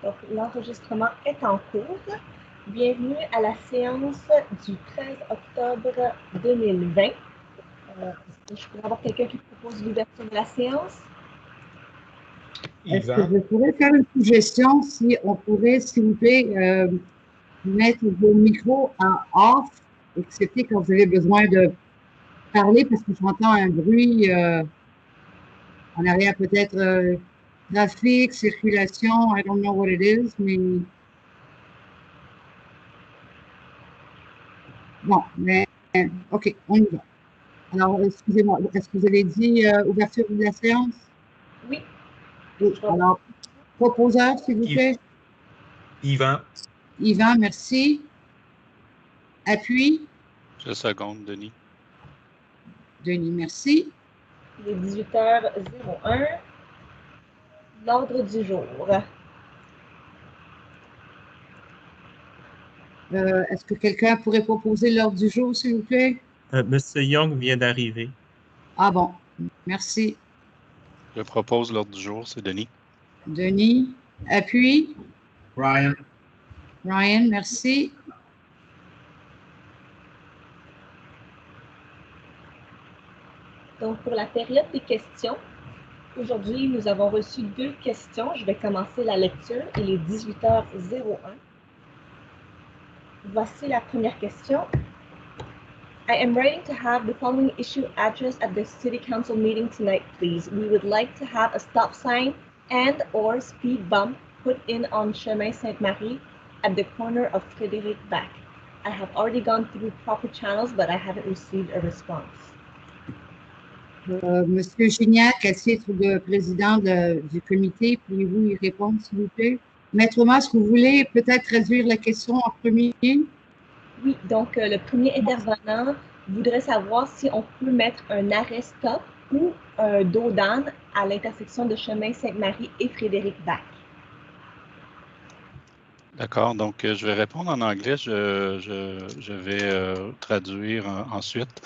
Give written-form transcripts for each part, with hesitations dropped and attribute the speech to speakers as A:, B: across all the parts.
A: Donc, l'enregistrement est en cours. Bienvenue à la séance du 13 octobre 2020. Je pourrais avoir quelqu'un qui propose l'ouverture de la séance?
B: Est-ce que je pourrais faire une suggestion si on pourrait, s'il vous plaît, mettre vos micros à off, excepté quand vous avez besoin de parler, parce que j'entends un bruit en arrière, peut-être trafic, circulation, I don't know what it is, mais bon, mais OK, on y va. Alors, excusez-moi, est-ce que vous avez dit ouverture de la séance?
A: Oui.
B: Oui, alors, proposeur, s'il vous plaît.
C: Yvan.
B: Yvan, merci. Appui.
D: Je seconde, Denis.
B: Denis, merci.
A: Il est 18h01. L'ordre du jour.
B: Est-ce que quelqu'un pourrait proposer l'ordre du jour, s'il vous plaît?
C: Monsieur Young vient d'arriver.
B: Ah bon, merci.
D: Je propose l'ordre du jour, c'est Denis.
B: Denis, appui.
C: Ryan.
B: Ryan, merci.
A: Donc, pour la période des questions, aujourd'hui, nous avons reçu 2 questions. Je vais commencer la lecture. Il est 18h01. Voici la première question. I am writing to have the following issue addressed at the City Council meeting tonight, please. We would like to have a stop sign and or speed bump put in on Chemin Sainte-Marie at the corner of Frédéric Bac. I have already gone through proper channels, but I haven't received a response.
B: Monsieur Gignac, à titre de président du comité, pourriez-vous y répondre, s'il vous plaît? Maître Mas, vous voulez peut-être traduire la question en premier?
A: Oui, donc le premier intervenant voudrait savoir si on peut mettre un arrêt stop ou un dos d'âne à l'intersection de Chemin Sainte-Marie et Frédéric Bac.
D: D'accord, donc je vais répondre en anglais, je vais traduire ensuite.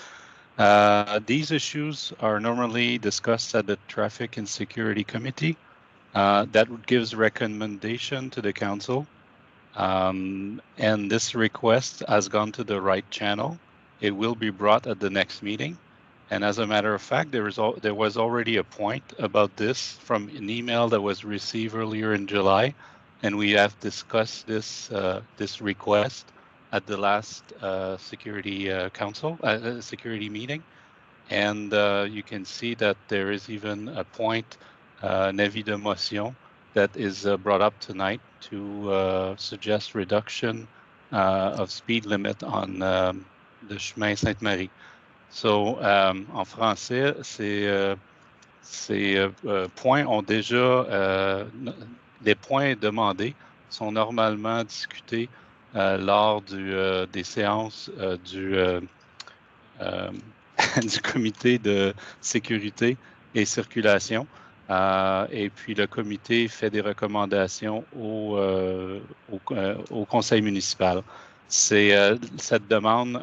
D: These issues are normally discussed at the Traffic and Security Committee. That gives recommendation to the council. And this request has gone to the right channel. It will be brought at the next meeting. And as a matter of fact, there was already a point about this from an email that was received earlier in July. And we have discussed this request at the last security security meeting. And you can see that there is even a point, an avis de motion, that is brought up tonight to suggest reduction of speed limit on the Chemin Sainte-Marie. So, en français, ces points ont déjà, les points demandés sont normalement discutés lors des séances du comité de sécurité et circulation. Et puis, le comité fait des recommandations au conseil municipal. Cette demande,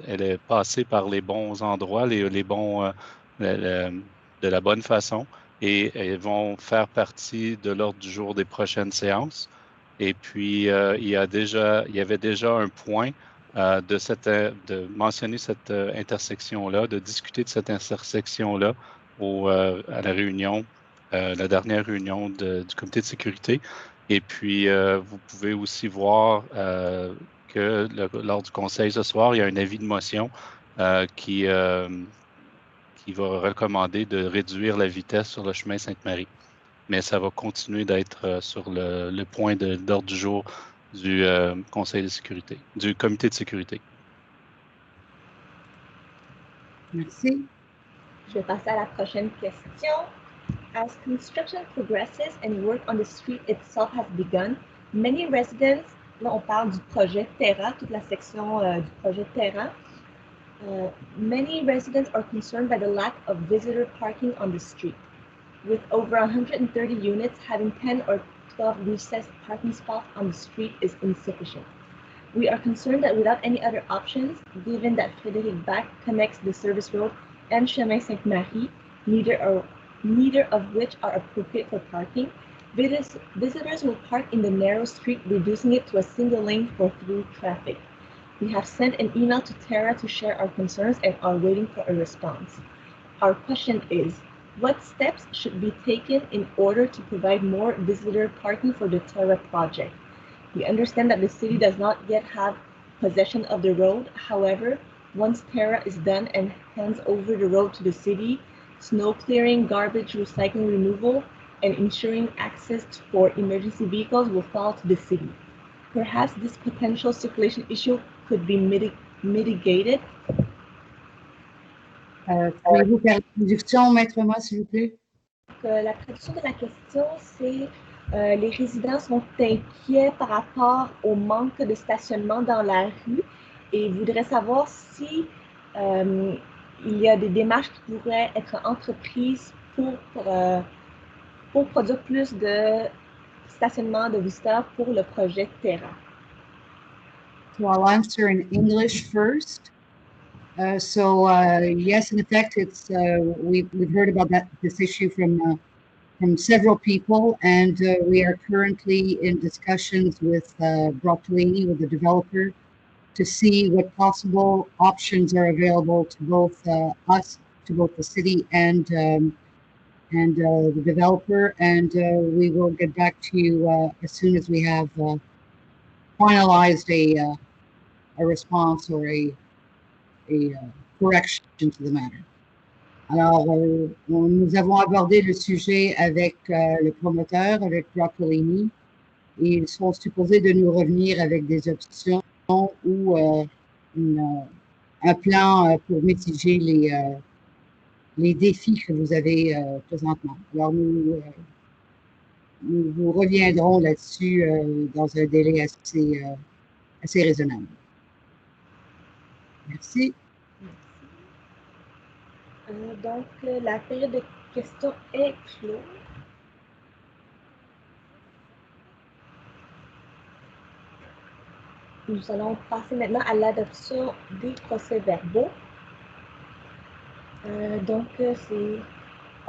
D: elle est passée par les bons endroits, les bons, de la bonne façon, et elles vont faire partie de l'ordre du jour des prochaines séances. Et puis, il y avait déjà un point de mentionner cette intersection-là, de discuter de cette intersection-là à la réunion, la dernière réunion du comité de sécurité. Et puis, vous pouvez aussi voir que lors du conseil ce soir, il y a un avis de motion qui va recommander de réduire la vitesse sur le chemin Sainte-Marie. Mais ça va continuer d'être sur le point d'ordre du jour du conseil de sécurité, du comité de sécurité.
B: Merci.
A: Je vais passer à la prochaine question. As construction progresses and work on the street itself has begun, many residents, là on parle du projet Terra, toute la section du projet Terra, many residents are concerned by the lack of visitor parking on the street. With over 130 units, having 10 or 12 recessed parking spots on the street is insufficient. We are concerned that without any other options, given that Frédéric Bac connects the service road and Chemin Sainte-Marie, neither of which are appropriate for parking, Visitors will park in the narrow street, reducing it to a single lane for through traffic. We have sent an email to Terra to share our concerns and are waiting for a response. Our question is, what steps should be taken in order to provide more visitor parking for the Terra project? We understand that the city does not yet have possession of the road. However, once Terra is done and hands over the road to the city, snow clearing, garbage recycling removal, and ensuring access for emergency vehicles will fall to the city. Perhaps this potential circulation issue could be mitigated.
B: Pouvez-vous faire la traduction, Maître Moss, s'il vous plaît?
A: La traduction de la question, c'est les résidents sont inquiets par rapport au manque de stationnement dans la rue et voudraient savoir si il y a des démarches qui pourraient être entreprises pour produire plus de stationnement de visiteurs pour le projet Terra.
B: So I'll answer in English first. Yes, in effect, it's we've heard about this issue from several people, and we are currently in discussions with Broccolini, with the developer, to see what possible options are available to both us, to both the city and the developer, and we will get back to you as soon as we have finalized a response or a correction to the matter. Alors, nous avons abordé le sujet avec le promoteur, avec Broccolini, et ils sont supposés de nous revenir avec des options ou un plan pour mitiger les défis que vous avez présentement. Alors, nous vous reviendrons là-dessus dans un délai assez raisonnable. Merci.
A: Donc, la période de questions est close. Nous allons passer maintenant à l'adoption des procès-verbaux. C'est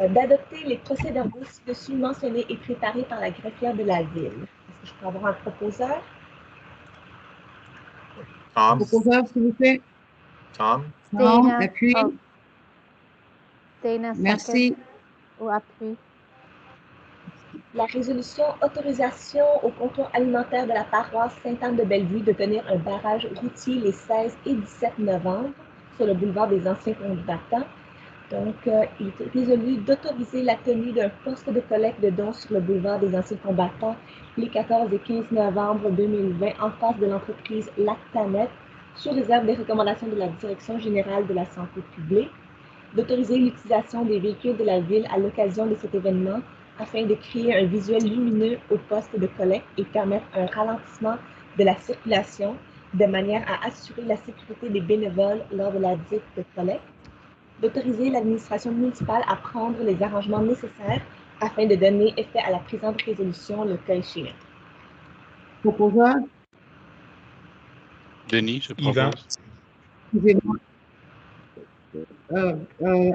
A: d'adopter les procès-verbaux ci-dessus mentionnés et préparés par la greffière de la ville. Est-ce que je peux avoir un proposeur?
C: Tom.
B: Proposeur, s'il vous plaît.
C: Tom.
B: Tom, appuie.
E: Oh. Dana,
B: Merci.
E: Ou appui.
A: La résolution autorisation au contour alimentaire de la paroisse Sainte-Anne-de-Bellevue de tenir un barrage routier les 16 et 17 novembre sur le boulevard des Anciens Combattants. Donc, il est résolu d'autoriser la tenue d'un poste de collecte de dons sur le boulevard des Anciens Combattants les 14 et 15 novembre 2020 en face de l'entreprise Lactanet, sous réserve des recommandations de la Direction générale de la santé publique, d'autoriser l'utilisation des véhicules de la ville à l'occasion de cet événement afin de créer un visuel lumineux au poste de collecte et permettre un ralentissement de la circulation de manière à assurer la sécurité des bénévoles lors de la dite de collecte, d'autoriser l'administration municipale à prendre les arrangements nécessaires afin de donner effet à la présente résolution le cas échéant.
B: Proposeur.
D: Denis, je
C: Yvan.
D: propose.
B: Excusez-moi.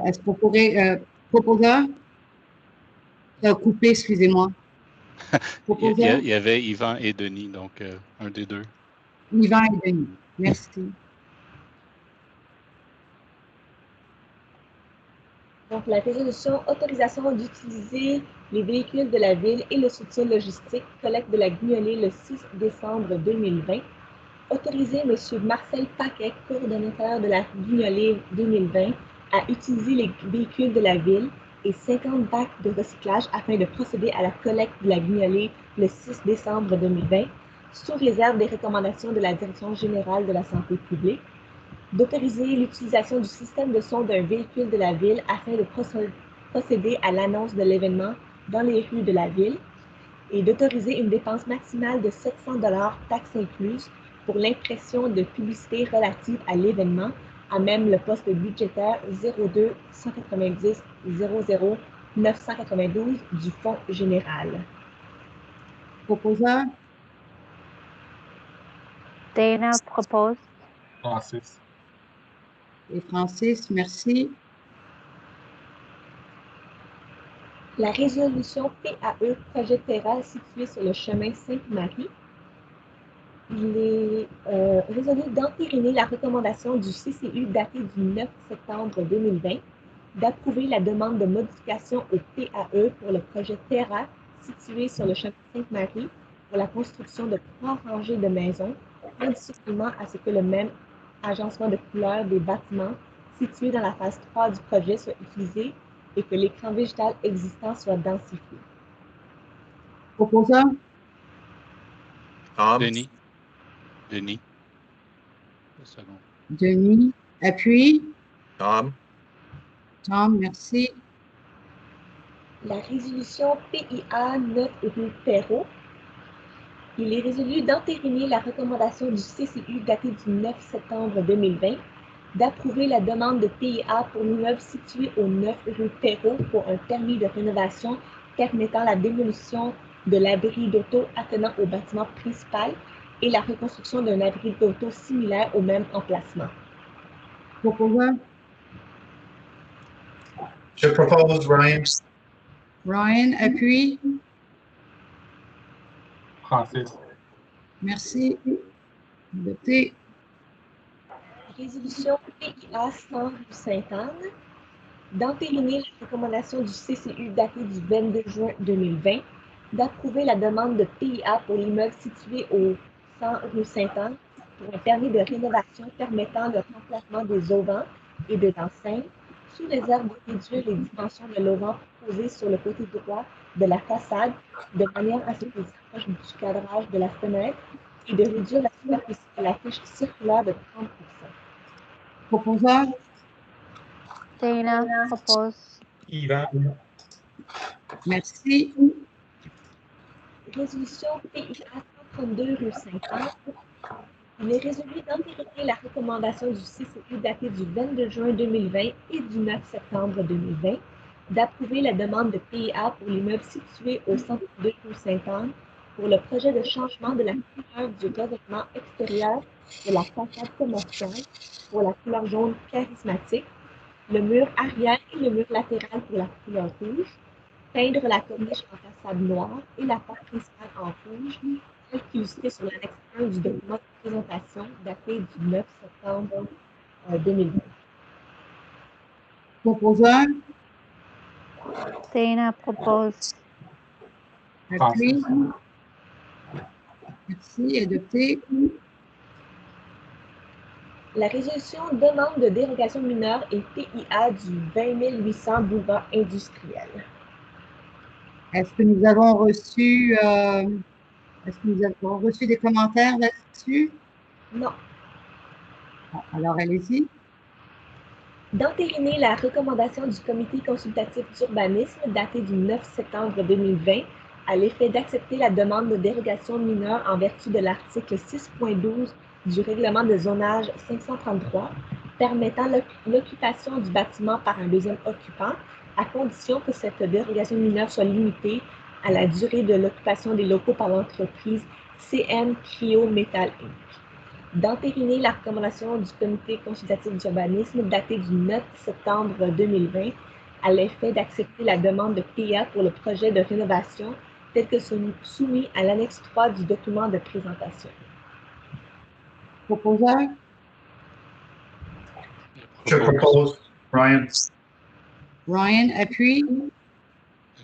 B: Est-ce qu'on pourrait, proposeur? Coupé, excusez-moi. Proposeur?
D: Il y avait Yvan et Denis, donc un des deux.
B: Yvan et Denis. Merci.
A: Donc, la résolution autorisation d'utiliser les véhicules de la ville et le soutien logistique, collecte de la Guignolée le 6 décembre 2020. Autoriser M. Marcel Paquet, coordonnateur de la Guignolée 2020, à utiliser les véhicules de la ville et 50 bacs de recyclage afin de procéder à la collecte de la Guignolée le 6 décembre 2020, sous réserve des recommandations de la Direction générale de la santé publique. D'autoriser l'utilisation du système de son d'un véhicule de la ville afin de procéder à l'annonce de l'événement dans les rues de la ville et d'autoriser une dépense maximale de 700 $, taxes incluses, pour l'impression de publicité relative à l'événement, à même le poste budgétaire 02 190 00 992 du Fonds général.
B: Proposeur?
E: Dana propose.
C: Francis.
B: Et Francis, merci.
A: La résolution PAE Projet Terra située sur le chemin Sainte-Marie. Il est résolu d'entériner la recommandation du CCU datée du 9 septembre 2020 d'approuver la demande de modification au PAE pour le projet Terra situé sur le chemin Sainte-Marie pour la construction de 3 rangées de maisons, conditionnellement à ce que le même agencement de couleurs des bâtiments situés dans la phase 3 du projet soit utilisé et que l'écran végétal existant soit densifié.
B: Proposeur,
C: Tom,
D: Denis. Denis. Une seconde.
B: Denis, appui.
C: Tom,
B: Tom, merci.
A: La résolution PIA 9 rue Perrault. Il est résolu d'entériner la recommandation du CCU datée du 9 septembre 2020 d'approuver la demande de PIA pour l'immeuble situé au 9 rue Perrault pour un permis de rénovation permettant la démolition de l'abri d'auto attenant au bâtiment principal et la reconstruction d'un abri d'auto similaire au même emplacement.
B: Proposeur,
F: Je propose Ryan.
B: Ryan, appui.
C: Francis,
B: Merci. Adopté.
A: Résolution PIA 100 rue Sainte-Anne d'entériner la recommandation du CCU datée du 22 juin 2020 d'approuver la demande de PIA pour l'immeuble situé au 100 rue Sainte-Anne pour un permis de rénovation permettant le remplacement des auvents et de l'enseigne sous réserve de réduire les dimensions de l'auvent proposé sur le côté droit de la façade de manière à ce qu'ils s'approchent du cadrage de la fenêtre et de réduire la superficie de la fiche circulaire de 30%.
B: Proposeur,
E: Dana propose.
C: Yvan,
B: merci.
A: Résolution PIA 132 rue Sainte-Anne. Il est résolu d'entériner la recommandation du CCU datée du 22 juin 2020 et du 9 septembre 2020 d'approuver la demande de PIA pour l'immeuble situé au 102 rue Sainte-Anne pour le projet de changement de la couleur du revêtement extérieur de la façade commerciale pour la couleur jaune charismatique, le mur arrière et le mur latéral pour la couleur rouge, peindre la corniche en façade noire et la porte principale en rouge, tel qu'illustré sur l'annexe 1 du document de présentation daté du 9 septembre 2020.
B: Proposeur,
E: Dana propose.
B: appui.
C: Francis,
B: Merci. Adopté.
A: La résolution demande de dérogation mineure et PIA du 20 800 boulevard industriel.
B: Est-ce que nous avons reçu, des commentaires là-dessus?
A: Non.
B: Bon, alors, allez-y.
A: D'entériner la recommandation du comité consultatif d'urbanisme datée du 9 septembre 2020 à l'effet d'accepter la demande de dérogation mineure en vertu de l'article 6.12 du règlement de zonage 533 permettant l'occupation du bâtiment par un deuxième occupant à condition que cette dérogation mineure soit limitée à la durée de l'occupation des locaux par l'entreprise CM Cryo Metal Inc. D'entériner la recommandation du comité consultatif d'urbanisme datée du 9 septembre 2020 à l'effet d'accepter la demande de PIA pour le projet de rénovation tel que soumis à l'annexe 3 du document de présentation.
B: Proposeur,
F: Je propose Ryan.
B: Ryan, appui.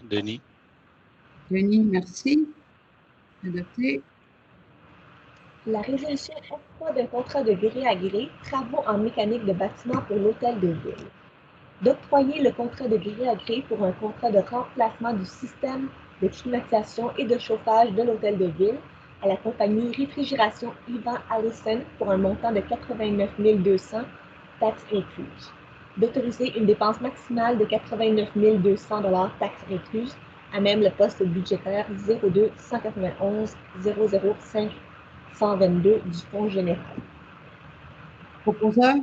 D: Denis.
B: Denis, merci. Adopté.
A: La résolution octroie d'un contrat de gré à gré travaux en mécanique de bâtiment pour l'hôtel de ville. D'octroyer le contrat de gré à gré pour un contrat de remplacement du système de climatisation et de chauffage de l'hôtel de ville à la compagnie Réfrigération Ivan Allison pour un montant de 89 200, taxes incluses. D'autoriser une dépense maximale de 89 200 taxes incluses à même le poste budgétaire 02 191 005 122 du Fonds général.
B: Proposeur,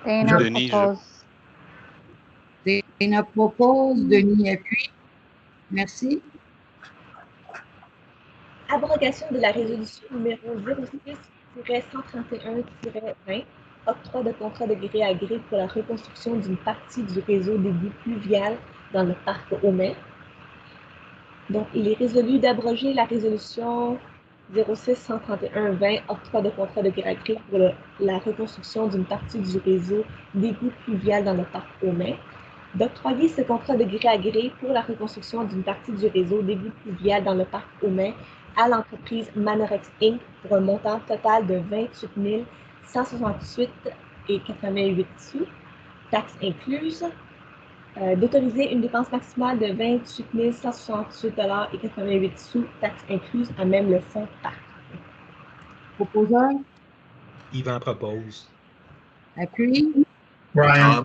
E: Dana
D: Denis,
E: propose.
B: Dana propose. Denis, appuie. Merci.
A: Abrogation de la résolution numéro 06-131-20 octroi de contrat de gré à gré pour la reconstruction d'une partie du réseau d'égouts pluvial dans le parc Aumet. Donc, il est résolu d'abroger la résolution 06-131-20, octroi de contrat de gré à gré pour la reconstruction d'une partie du réseau d'égouts pluvial dans le parc Aumet, d'octroyer ce contrat de gré à gré pour la reconstruction d'une partie du réseau d'égouts pluvial dans le parc Aumet à l'entreprise Manorex Inc. pour un montant total de 28 168,88 sous, taxes incluses, d'autoriser une dépense maximale de 28 168,88 sous, taxes incluses, à même le fonds parc.
B: Proposeur,
G: Yvan propose.
B: appui.
F: Ryan,
C: Tom.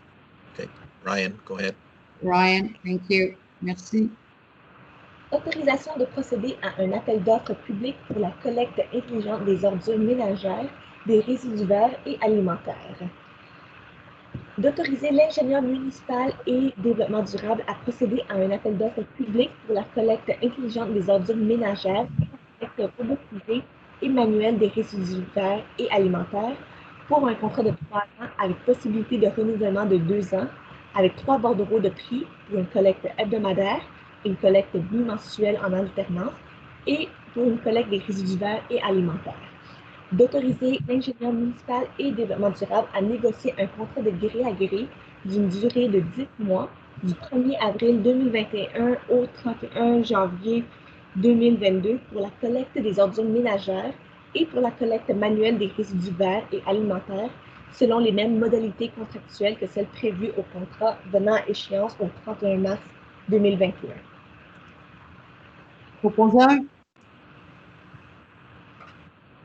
C: Okay, Ryan, go ahead.
B: Ryan, thank you. Merci.
A: Autorisation de procéder à un appel d'offres public pour la collecte intelligente des ordures ménagères, des résidus verts et alimentaires. D'autoriser l'ingénieur municipal et développement durable à procéder à un appel d'offres public pour la collecte intelligente des ordures ménagères, collecte robotisée et manuelle des résidus verts et alimentaires pour un contrat de 3 ans avec possibilité de renouvellement de 2 ans, avec 3 bordereaux de prix pour une collecte hebdomadaire, une collecte bimensuelle en alternance et pour une collecte des résidus verts et alimentaires. D'autoriser l'ingénieur municipal et développement durable à négocier un contrat de gré à gré d'une durée de 10 mois, du 1er avril 2021 au 31 janvier 2022 pour la collecte des ordures ménagères et pour la collecte manuelle des résidus verts et alimentaires selon les mêmes modalités contractuelles que celles prévues au contrat venant à échéance au 31 mars 2021.
B: Proposeur,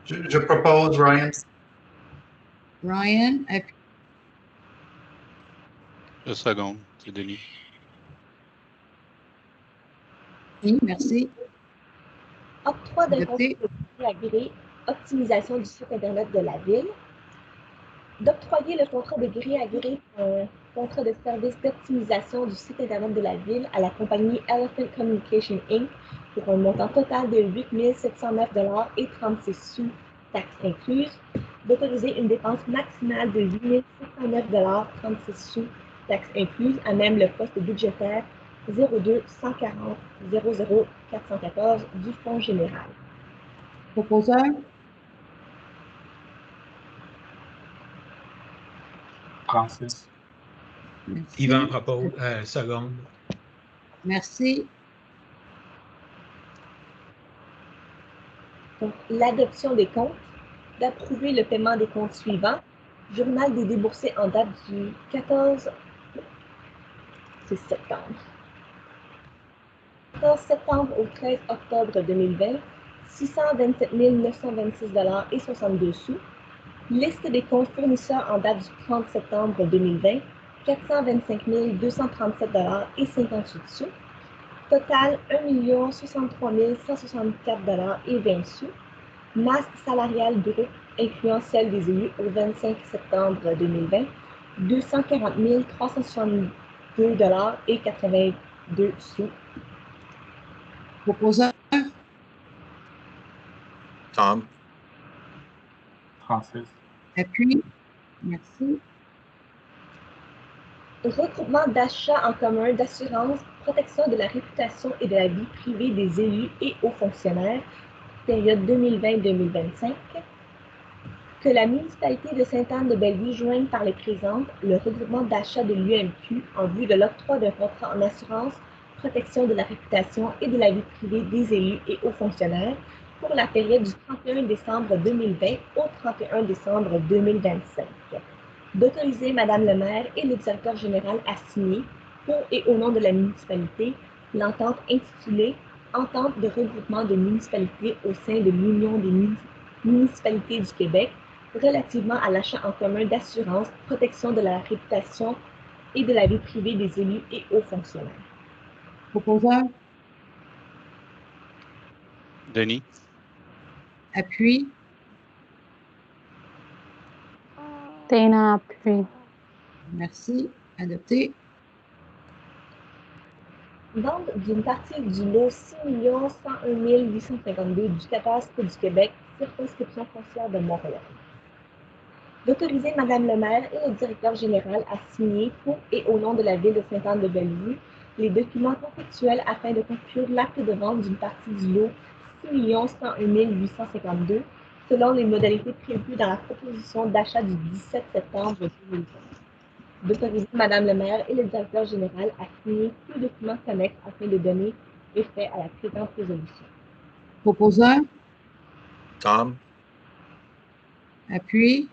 F: je propose Ryan.
B: Ryan, appui.
D: Je seconde, c'est Denis.
B: Merci.
A: Octroi d'un contrat
B: Adopté.
A: de gré à gré, optimisation du site Internet de la Ville. D'octroyer le contrat de gré à gré pour un contrat de service d'optimisation du site Internet de la Ville à la compagnie Elephant Communication Inc. pour un montant total de 8 709,36 sous, taxes incluses. D'autoriser une dépense maximale de 8 709,36 sous, taxes incluses, à même le poste budgétaire 02 140 00 414 du Fonds général.
B: Proposeur,
C: Francis.
B: merci.
G: Yvan propose. Seconde.
B: Merci.
A: Donc, l'adoption des comptes, d'approuver le paiement des comptes suivants. Journal des déboursés en date du 14 septembre. 14 septembre au 13 octobre 2020, 627 926,62 sous. Liste des comptes fournisseurs en date du 30 septembre 2020, 425 237,58 sous. Total, 1 063 164,20 sous. Masse salariale brute, incluant celle des élus au 25 septembre 2020, 240 362,82 sous.
B: Proposeur,
C: Tom. Francis.
B: appui. Merci.
A: Regroupement d'achats en commun d'assurance, protection de la réputation et de la vie privée des élus et hauts fonctionnaires, période 2020-2025. Que la municipalité de Sainte-Anne-de-Bellevue joigne par les présentes le regroupement d'achats de l'UMQ en vue de l'octroi d'un contrat en assurance, protection de la réputation et de la vie privée des élus et hauts fonctionnaires pour la période du 31 décembre 2020 au 31 décembre 2025. D'autoriser Madame le maire et le directeur général à signer, pour et au nom de la municipalité, l'entente intitulée « Entente de regroupement de municipalités au sein de l'Union des municipalités du Québec » relativement à l'achat en commun d'assurance, protection de la réputation et de la vie privée des élus et hauts fonctionnaires.
B: Proposeur,
D: Denis.
B: appui.
E: Dana, appui.
B: Merci. Adopté.
A: Vente d'une partie du lot 6 101 852 du cadastre du Québec, circonscription foncière de Montréal. d'autoriser Madame le maire et le directeur général à signer pour et au nom de la ville de Sainte-Anne-de-Bellevue les documents contractuels afin de conclure l'acte de vente d'une partie du lot 6 101 852 selon les modalités prévues dans la proposition d'achat du 17 septembre 2020. D'autoriser Madame le maire et le directeur général à signer tous les documents connexes afin de donner effet à la présente résolution.
B: Proposeur,
C: Tom,
B: appui.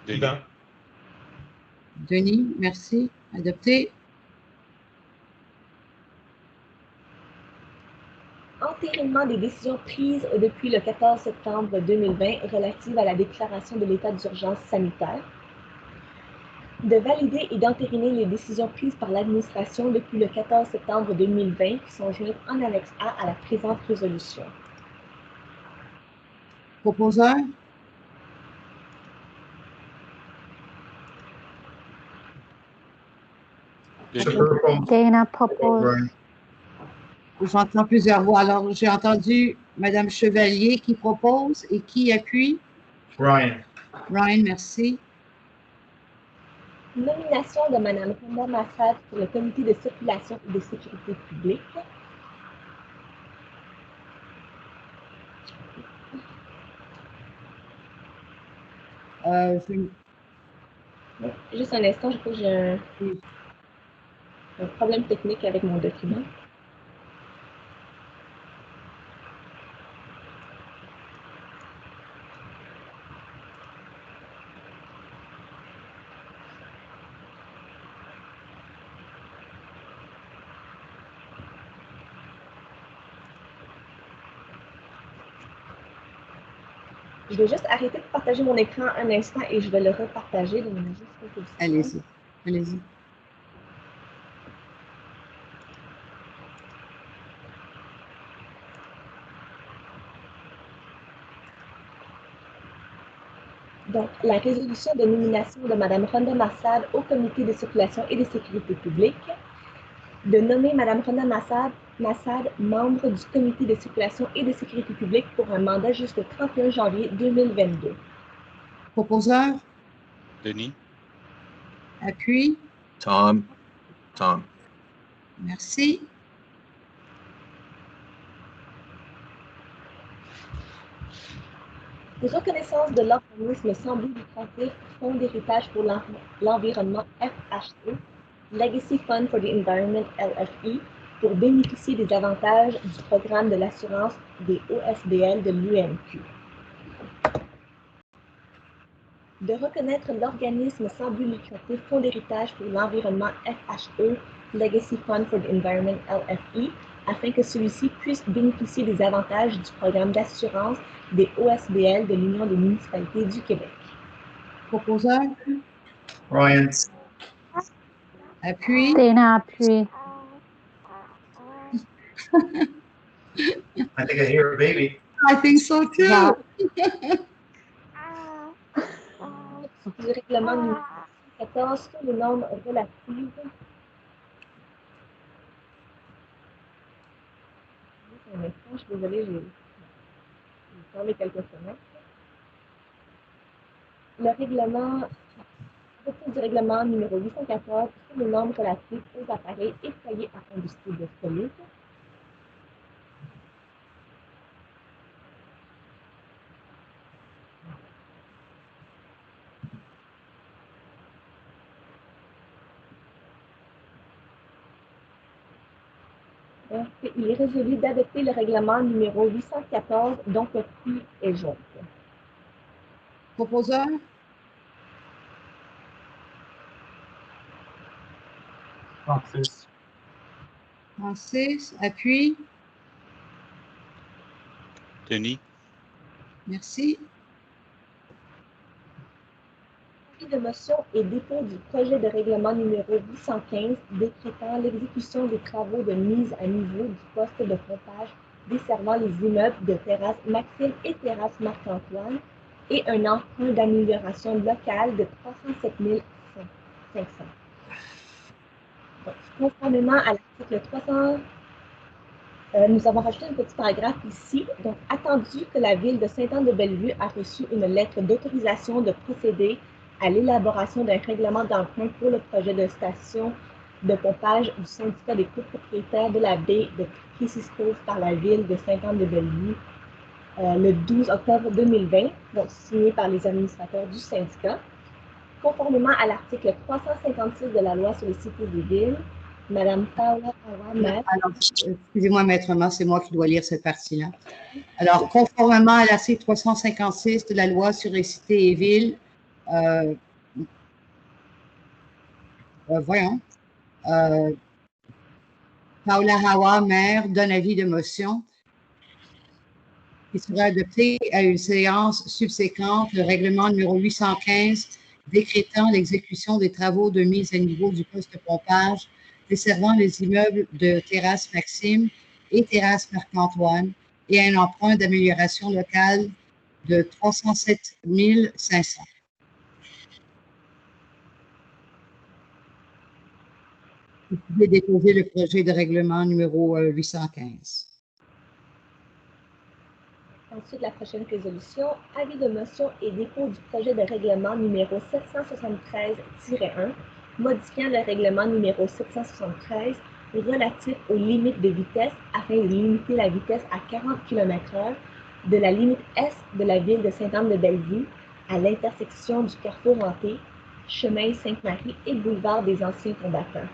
D: Denis.
G: Yvan.
B: Denis, merci. Adopté.
A: Entérinement des décisions prises depuis le 14 septembre 2020 relatives à la déclaration de l'état d'urgence sanitaire. De valider et d'entériner les décisions prises par l'administration depuis le 14 septembre 2020 qui sont jointes en annexe A à la présente résolution.
B: Proposeur,
F: Je
D: Denis.
F: propose
E: Dana propose.
F: Ryan.
B: j'entends plusieurs voix. Alors, j'ai entendu Madame Chevalier qui propose et qui appuie.
F: Ryan.
B: Ryan, merci.
A: Nomination de Mme Randa Massad pour le comité de circulation et de sécurité publique. Juste un instant, je crois que j'ai un problème technique avec mon document. Je vais juste arrêter de partager mon écran un instant et je vais le repartager. Donc, juste quelques secondes.
B: Allez-y, allez-y.
A: Donc, la résolution de nomination de Mme Randa Massad au comité de circulation et de sécurité publique, de nommer Mme Randa Massad membre du comité de circulation et de sécurité publique pour un mandat jusqu'au 31 janvier 2022.
B: Proposeur,
D: Denis.
B: appui.
C: Tom,
B: Merci.
A: Reconnaissance de l'organisme sans but lucratif Fonds d'héritage pour l'environnement FHE, Legacy Fund for the Environment LFE, pour bénéficier des avantages du programme de l'assurance des OSBL de l'UMQ. De reconnaître l'organisme sans but lucratif Fonds d'héritage pour l'environnement FHE, Legacy Fund for the Environment LFE, afin que celui-ci puisse bénéficier des avantages du programme d'assurance des OSBL de l'Union des municipalités du Québec.
B: Proposeur,
F: Ryan.
B: appui.
E: Dana appuie.
F: I think I hear a baby.
B: I think so too.
E: Yeah.
A: Du règlement numéro 14 sur les normes relatives. Juste un instant, je suis désolée, j'ai fermé quelques fenêtres. Le règlement, du règlement numéro 814 sur les normes relatives aux appareils et foyers à combustible solide. Donc, il est résolu d'adopter le règlement numéro 814 dont copie est jointe.
B: Proposeur,
C: Francis.
B: Francis, appui.
D: Denis.
B: Merci.
A: De motion et dépôt du projet de règlement numéro 815 décrétant l'exécution des travaux de mise à niveau du poste de pompage desservant les immeubles de terrasse Maxime et terrasse Marc-Antoine et un emprunt d'amélioration locale de 307 500. Donc, conformément à l'article 300 Nous avons rajouté un petit paragraphe ici. Donc, attendu que la ville de Sainte-Anne-de-Bellevue a reçu une lettre d'autorisation de procéder à l'élaboration d'un règlement d'emprunt pour le projet de station de pompage du syndicat des copropriétaires de la baie de Kissiscove par la ville de Sainte-Anne-de-Bellevue le 12 octobre 2020, donc signé par les administrateurs du syndicat. Conformément à l'article 356 de la loi sur les cités des villes, Madame Paula Hawa,
B: Alors, excusez-moi, Maître Mas, c'est moi qui dois lire cette partie-là. Alors, conformément à l'article 356 de la loi sur les cités et villes, Paula Hawa, maire, donne avis de motion qui sera adopté à une séance subséquente, le règlement numéro 815 décrétant l'exécution des travaux de mise à niveau du poste de pompage desservant les immeubles de terrasse Maxime et terrasse Marc-Antoine et un emprunt d'amélioration locale de 307 500. Vous pouvez déposer le projet de règlement numéro 815.
A: Ensuite, la prochaine résolution, avis de motion et dépôt du projet de règlement numéro 773-1, modifiant le règlement numéro 773 relatif aux limites de vitesse afin de limiter la vitesse à 40 km/h de la limite est de la ville de Sainte-Anne-de-Bellevue à l'intersection du carrefour Hanté, chemin Sainte-Marie et boulevard des Anciens Combattants.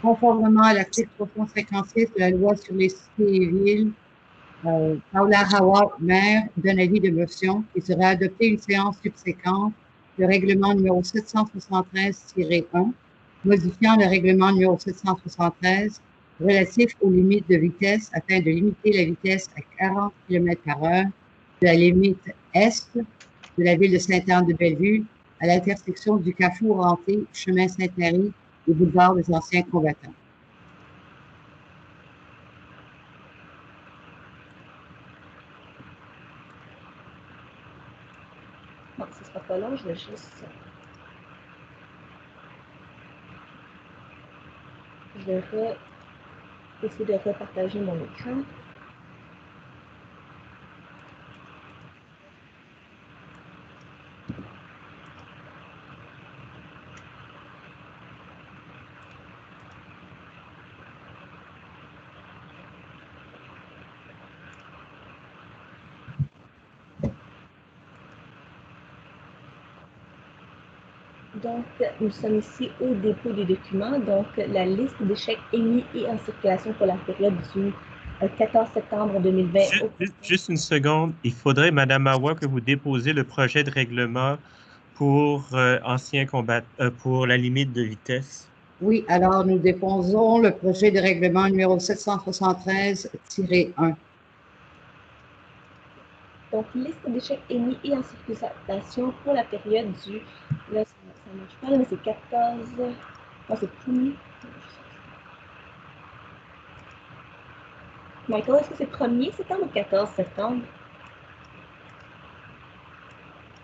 B: Conformément à l'article 356 de la loi sur les cités et villes, Paula Hawa, maire, donne avis de motion qui sera adopté une séance subséquente, le règlement numéro 773-1, modifiant le règlement numéro 773 relatif aux limites de vitesse afin de limiter la vitesse à 40 km/h de la limite est de la ville de Sainte-Anne-de-Bellevue à l'intersection du carrefour Hanté, chemin Sainte-Marie et boulevard des Anciens Combattants.
A: Bon, ce sera pas long, je vais juste... Je vais essayer de repartager mon écran. Donc, nous sommes ici au dépôt des documents. Donc, la liste d'échecs émis et en circulation pour la période du 14 septembre 2020.
H: Juste une seconde. Il faudrait, Madame Hawa, que vous déposiez le projet de règlement pour pour la limite de vitesse.
B: Oui, alors nous déposons le projet de règlement numéro 773-1.
A: Donc, liste d'échecs émis et en circulation pour la période du... Là, ça ne marche pas, mais c'est 14... Non, c'est premier. Michael, est-ce que c'est 1er septembre ou 14 septembre?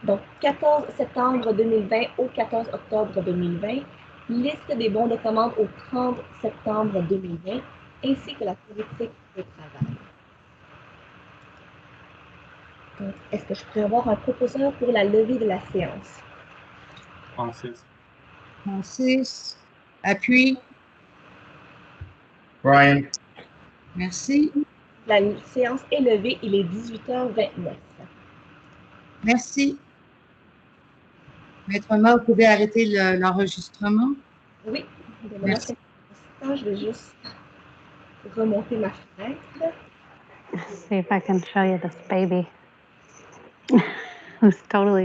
A: Donc, 14 septembre 2020 au 14 octobre 2020, liste des bons de commande au 30 septembre 2020, ainsi que la politique de travail. Donc, est-ce que je pourrais avoir un proposeur pour la levée de la séance?
C: Francis.
B: Francis. Appui.
F: Ryan.
B: Merci.
A: La séance est levée, il est 18h29.
B: Merci. Maître Ma, vous pouvez arrêter l'enregistrement?
A: Oui,
B: merci.
A: Je vais juste remonter ma fenêtre.
E: See if I can show you this baby. Who's totally